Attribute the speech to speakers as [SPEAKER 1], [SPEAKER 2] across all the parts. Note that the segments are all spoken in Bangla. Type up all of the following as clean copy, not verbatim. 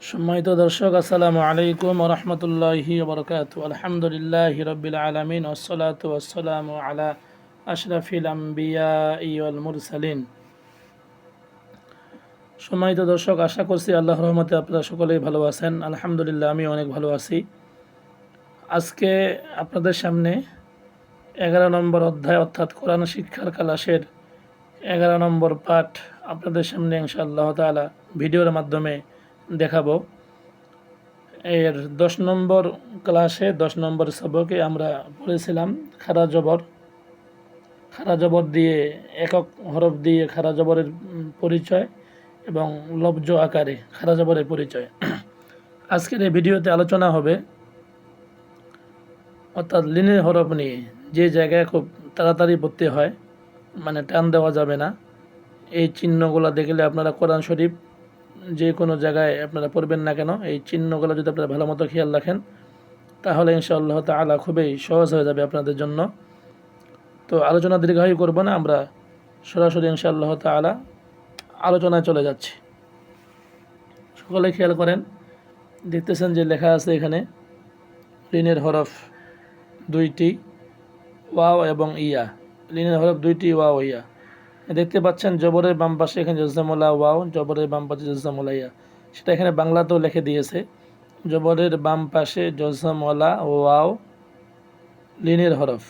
[SPEAKER 1] সম্মানিত দর্শক, আসসালামু আলাইকুম ওয়া রাহমাতুল্লাহি ওয়া বারাকাতুহু। আলহামদুলিল্লাহি রাব্বিল আলামিন ওয়াসসালাতু ওয়াসসালামু আলা আশরাফিল আমবিয়াই ওয়াল মুরসালিন। সম্মানিত দর্শক, আশা করছি আল্লাহর রহমতে আপনারা সকলেই ভালো আছেন। আলহামদুলিল্লাহ, আমি অনেক ভালো আছি। আজকে আপনাদের সামনে 11 নম্বর অধ্যায় অর্থাৎ কোরআন শিক্ষার ক্লাসের 11 নম্বর পাঠ আপনাদের সামনে ইনশাআল্লাহ তাআলা ভিডিওর মাধ্যমে দেখাবো। এর 10 নম্বর ক্লাসে 10 নম্বর সবকে আমরা পড়েছিলাম খাড়া জবর। খাড়া জবর দিয়ে একক হরফ দিয়ে খাড়া জবরের পরিচয় এবং লব্জ আকারে খাড়া জবরের পরিচয়। আজকের এই ভিডিওতে আলোচনা হবে অর্থাৎ লিনের হরফ নিয়ে, যে জায়গায় খুব তাড়াতাড়ি পড়তে হয়, মানে টান দেওয়া যাবে না। এই চিহ্নগুলো দেখলে আপনারা কোরআন শরীফ যে কোনো জায়গায় আপনারা পড়বেন না কেন, এই চিহ্নগুলো যদি আপনারা ভালো মতো খেয়াল রাখেন তাহলে ইনশাআল্লাহ তাআলা খুবই সহজ হয়ে যাবে আপনাদের জন্য। তো আলোচনা দীর্ঘায়ু করব না, আমরা সরাসরি ইনশাআল্লাহ তাআলা আলোচনায় চলে যাচ্ছি। সকলে খেয়াল করেন, দেখতেছেন যে লেখা আছে এখানে লিনের হরফ দুইটি, ওয়াও এবং ইয়া। লিনের হরফ দুইটি, ওয়াও ইয়া। দেখতে পাচ্ছেন জবরের বাম পাশে এখানে জজমুলা ওয়াও, জবরের বাম পাশে জজমুলা ইয়া। সেটা এখানে বাংলাতেও লিখে দিয়েছে, জবরের বাম পাশে জজমুলা ওয়াও লিনের হরফ,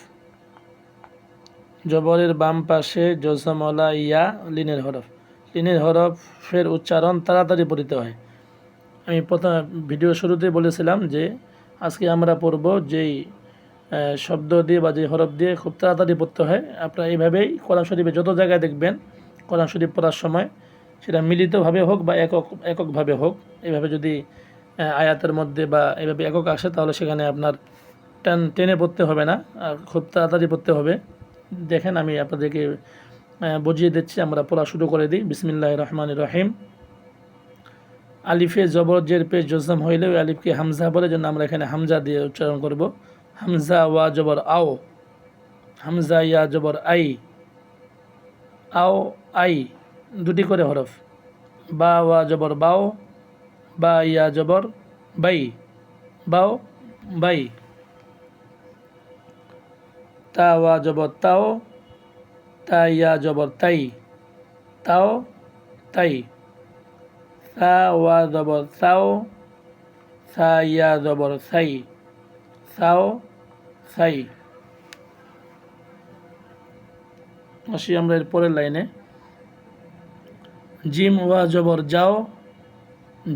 [SPEAKER 1] জবরের বাম পাশে জজমলা ইয়া লিনের হরফ। লিনের হরফের উচ্চারণ তাড়াতাড়ি পড়তে হয়। আমি প্রথম ভিডিও শুরুতে বলেছিলাম যে আজকে আমরা পড়ব যেই শব্দ দিয়ে বা যে হরফ দিয়ে খুব তাড়াতাড়ি পড়তে হয়। আপনারা এইভাবেই কোরআন শরীফে যত জায়গায় দেখবেন কোরআন শরীফ পড়ার সময়, সেটা মিলিতভাবে হোক বা এককভাবে হোক, এইভাবে যদি আয়াতের মধ্যে বা এইভাবে একক আসে তাহলে সেখানে আপনার টেনে পড়তে হবে না, আর খুব তাড়াতাড়ি পড়তে হবে। দেখেন, আমি আপনাদেরকে বুঝিয়ে দিচ্ছি। আমরা পড়া শুরু করে দিই। বিসমিল্লাহির রহমানির রহিম। আলিফে জবর জের পেশ জজম হইলে ওই আলিফকে হামজা বলে, জন্য আমরা এখানে হামজা দিয়ে উচ্চারণ করব। হামজা ওয়া জবর আও, হামজা ইয়া জবর আই, আও আই, দুটি করে হরফ। বা ওয়া জবর বাও, বা ইয়া জবর বাই, বাও বাই। তা ওয়া জবর তাও, তা ইয়া জবর তাই, তাও তাই। সা ওয়া জবর সাও, সা ইয়া জবর সাই, সাও সাই। আসি আমরা এর পরের লাইনে। জিম ওয়া জবর যাও,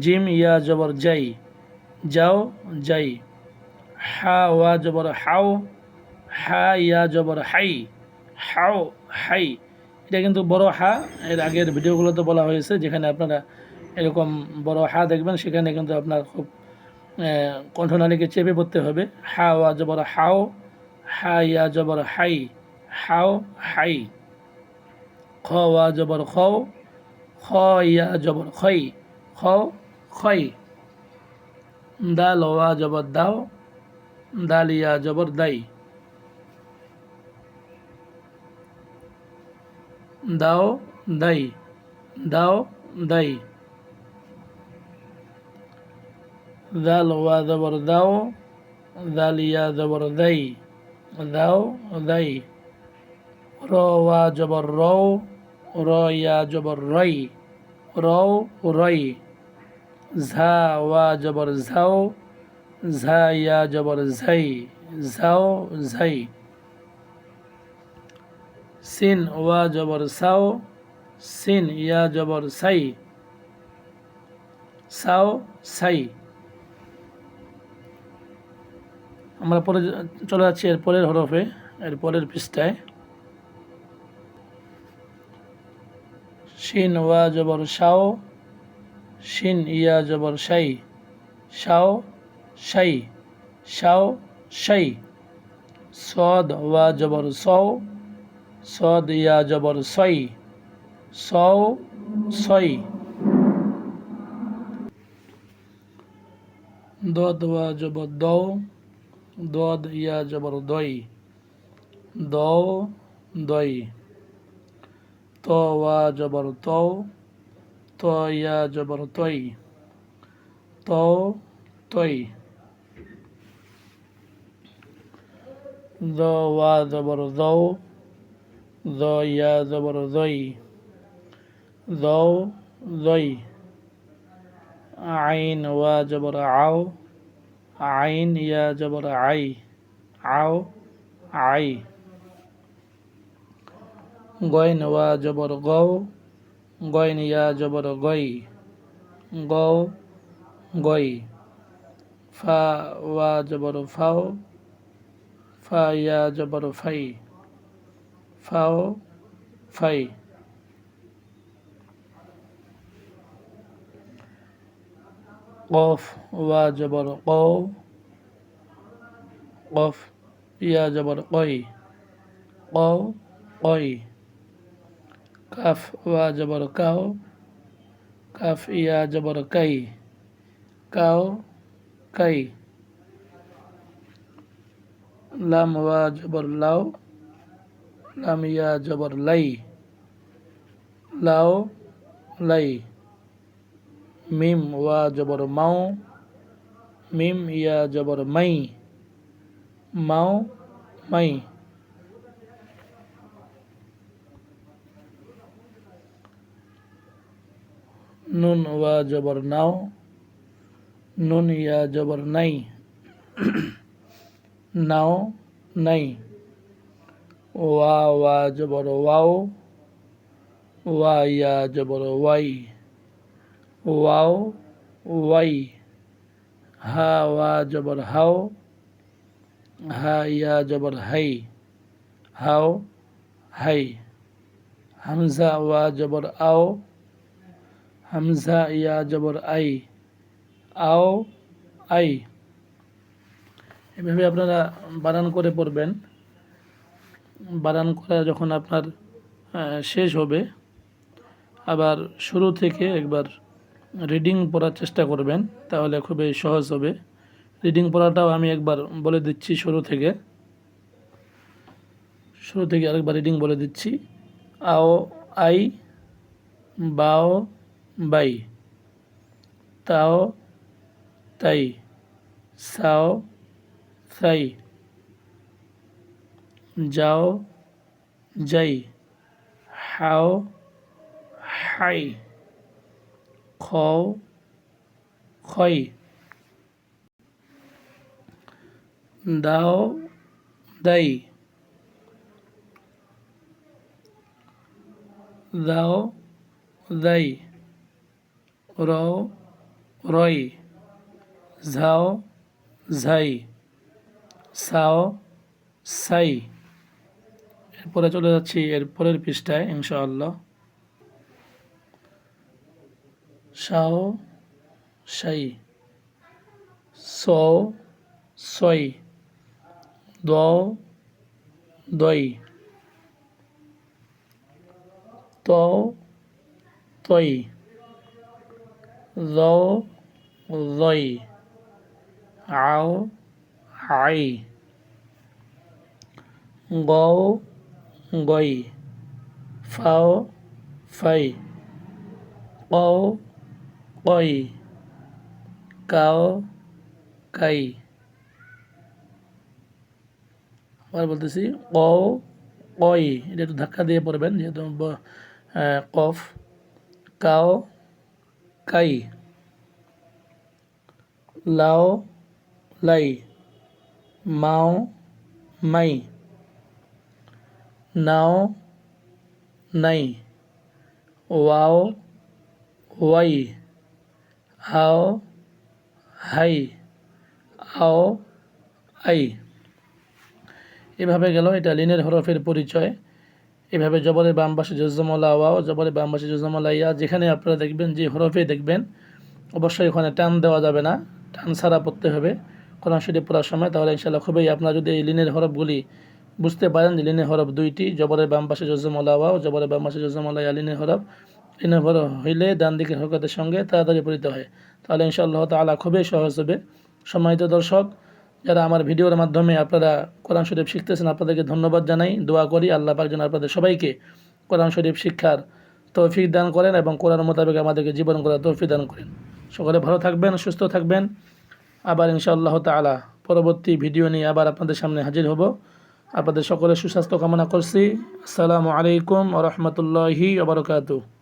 [SPEAKER 1] জিম ইয়া জবর যাই, যাও যাই। হা ওয়া জবর হাও, হা ইয়া জবর হাই, হাও হাই। এটা কিন্তু বড় হা, এর আগের ভিডিওগুলোতে বলা হয়েছে, যেখানে আপনারা এরকম বড় হা দেখবেন সেখানে কিন্তু আপনার খুব কণ্ঠনালীকে চেপে পড়তে হবে। হা ওয়া জবর হাও, হা ইয়া জবর হাই, হাও হাই। খ ওয়া জবর খও, খ ইয়া জবর খই, খও খই। দাল ওয়া জবর দাও, দাল ইয়া জবর দাই, দাও দাই, দাও দাই। দাল ওয়া জবর দাও, দাল ইয়া জবর দাই, দাও দাই। র ওয়া জবর রও, র ইয়া জবর রই, রও রই। ঝা ওয়া জবর ঝাও, ঝা ইয়া জবর ঝাই, ঝাও ঝাই। সিন ওয়া জবর সাও, সিন ইয়া জবর সাই, সাও সাই। আমরা পরে চলে যাচ্ছি এর পরের হরফে, এর পরের পৃষ্ঠায়। শিন ওয়া জবর শাও, শিন ইয়া জবর শাই, শাও শাই, শাও শাই। সদ ওয়া জবর সও, সদ ইয়া জবর সই, সও সই। দদ ওয়া জবর দও, দদ ইয়া জবর দই, দও দই। ত ওয়া জবর তও, ত ইয়া জবর তই, তৌ তৈ, য ওয়া জবর যৌ, য ইয়া জবর যই, যৌ যই, আইন ওয়া জবর আও, আইন ইয়া জবর আই, আও আই, গইন ওয়া জবর গৌ, গইন ইয়া জবর গই, গৌ গই, ফা ওয়া জবর ফাও, ফা ইয়া জবর ফাই, ফাও ফাই, কফ ওয়া জবর কৌ, কফ ইয়া জবর কই, কৌ কই, কাফ ওয়া জবর কাও, কাফ ইয়া জবর কাই, কাও কাই, লাম ওয়া জবর লাও, লাম ইয়া জবর লাই, লাও লাই, মিম ওয়া জবর মাও, মিম ইয়া জবর মাই, মাও মাই, নুন ওয়া জবর নাও, নুন ইয়া জবর নাই, নাও নাই, ওয়া জবর ওয়াও, ওয়া ইয়া জবর ওয়াই, ওয়াও ওয়াই, হা ওয়া জবর হাও, হা ইয়া জবর হাই, হাও হাই, হামজা ওয়া জবর আও, হামজা ইয়া জবর আই, আও আই। এভাবে আপনারা বানান করে পড়বেন। বানান করা যখন আপনার শেষ হবে, আবার শুরু থেকে একবার রিডিং পড়ার চেষ্টা করবেন, তাহলে খুবই সহজ হবে। রিডিং পড়াটাও আমি একবার বলে দিচ্ছি শুরু থেকে আরেকবার রিডিং বলে দিচ্ছি। আও আই, বাও বাই, তাও তাই, সাও সাই, যাও যাই, হাও হাই, খও খই, দাও দাই, দাও দাই, রও রই, ঝাও ঝাই, সাও সাই। এরপরে চলে যাচ্ছি এর পরের পৃষ্ঠায় ইনশাআল্লাহ। সাও সাই, সও সই, দও দই, তও তই, যও যই, আও আই, গও গই, ফাও ফাই, কও কই, কাও কাই। আবার বলতেছি, কও কই, এটা একটু ধাক্কা দিয়ে পড়বেন যেহেতু কফ, কাও কাই, লাও লাই, মাও মাই, নাও নাই, ওয়াও ওয়াই, হাও হাই, আও আই। এভাবে গেল এটা লিনের হরফের পরিচয়। এভাবে জবরের বাম পাশে জজমলা ওয়াও, জবরের বাম পাশে জজমলা ইয়া, যেখানে আপনারা দেখবেন যে হরফে দেখবেন অবশ্যই ওখানে টান দেওয়া যাবে না, টান ছাড়া পড়তে হবে কোরআন শরীফ পড়ার সময়। তাহলে ইনশাআল্লাহ খুবই আপনারা যদি এই লিনের হরফগুলি বুঝতে পারেন যে লিনের হরফ দুইটি, জবরের বাম পাশে জজমলা ওয়াও, জবরের বাম পাশে জজমলা ইয়া, লিনের হরফ হইলে ডান দিকের হরকতের সঙ্গে তাড়াতাড়ি পড়িতে হয়, তাহলে ইনশাআল্লাহ তাআলা খুবই সহজ হবে। সম্মানিত দর্শক, যারা আমার ভিডিওর মাধ্যমে আপনারা কোরআন শরীফ শিখতেছেন, আপনাদেরকে ধন্যবাদ জানাই। দোয়া করি আল্লাহ পাক যেন আপনাদের সবাইকে কোরআন শরীফ শিক্ষার তৌফিক দান করেন এবং কোরআন মোতাবেক আমাদেরকে জীবন করার তৌফিক দান করেন। সকলে ভালো থাকবেন, সুস্থ থাকবেন। আবার ইনশাআল্লাহ তাআলা পরবর্তী ভিডিও নিয়ে আবার আপনাদের সামনে হাজির হব। আপনাদের সকলের সুস্বাস্থ্য কামনা করছি। আসসালামু আলাইকুম ওয়া রাহমাতুল্লাহি ওয়া বারাকাতুহু।